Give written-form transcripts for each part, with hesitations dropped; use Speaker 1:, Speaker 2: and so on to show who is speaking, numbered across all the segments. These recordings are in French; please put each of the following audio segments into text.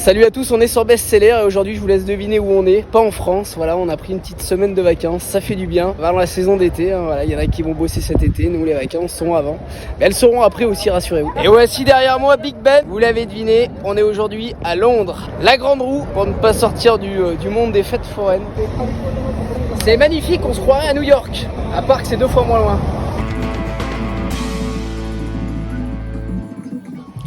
Speaker 1: Salut à tous, on est sur Best-Seller et aujourd'hui je vous laisse deviner où on est. Pas en France, voilà, on a pris une petite semaine de vacances, ça fait du bien. On va dans la saison d'été, hein, voilà, il y en a qui vont bosser cet été, nous les vacances sont avant. Mais elles seront après aussi, rassurez-vous. Et voici derrière moi Big Ben, vous l'avez deviné, on est aujourd'hui à Londres. La grande roue, pour ne pas sortir du monde des fêtes foraines. C'est magnifique, on se croirait à New York, à part que c'est 2 fois moins loin.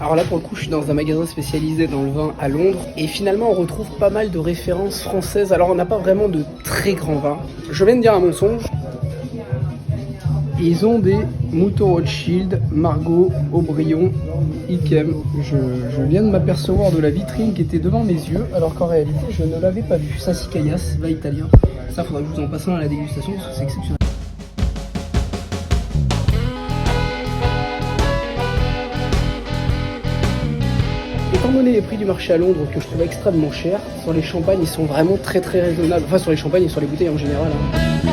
Speaker 1: Alors là pour le coup je suis dans un magasin spécialisé dans le vin à Londres et finalement on retrouve pas mal de références françaises. Alors on n'a pas vraiment de très grands vins. Je viens de dire un mensonge. Ils ont des Mouton Rothschild, Margaux, Aubryon, Yquem. Je viens de m'apercevoir de la vitrine qui était devant mes yeux alors qu'en réalité je ne l'avais pas vu. Sassicaillas, vin italien. Ça faudra que je vous en passe un à la dégustation parce que c'est exceptionnel. Étant donné les prix du marché à Londres que je trouve extrêmement chers, sur les champagnes ils sont vraiment très raisonnables. Enfin sur les champagnes et sur les bouteilles en général. Hein.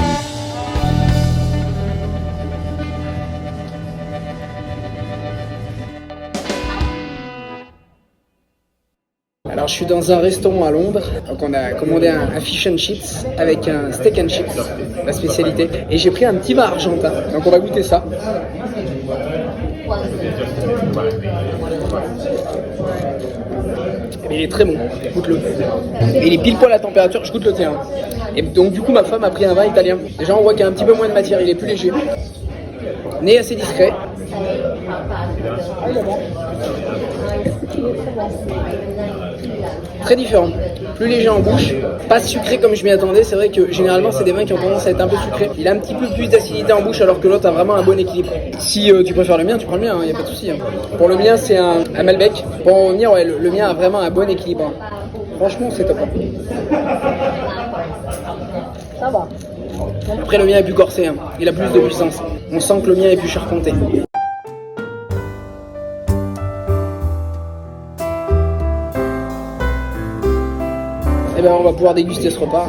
Speaker 1: Alors je suis dans un restaurant à Londres, donc on a commandé un fish and chips avec un steak and chips, la spécialité. Et j'ai pris un petit vin argentin, donc on va goûter ça. Il est très bon, goûte-le. Et il est pile poil à la température, je goûte le tien. Et donc du coup ma femme a pris un vin italien. Déjà on voit qu'il y a un petit peu moins de matière, il est plus léger. Nez assez discret. Très différent, plus léger en bouche, pas sucré comme je m'y attendais. C'est vrai que généralement c'est des vins qui ont tendance à être un peu sucrés. Il a un petit peu plus d'acidité en bouche alors que l'autre a vraiment un bon équilibre. Si tu préfères le mien, tu prends le mien, il n'y a pas de souci. Hein. Pour le mien c'est un Malbec. Pour en revenir, ouais, le mien a vraiment un bon équilibre. Franchement c'est top. Ça va. Après le mien est plus corsé, hein. Il a plus de puissance. On sent que le mien est plus charpenté. Et bien on va pouvoir déguster ce repas.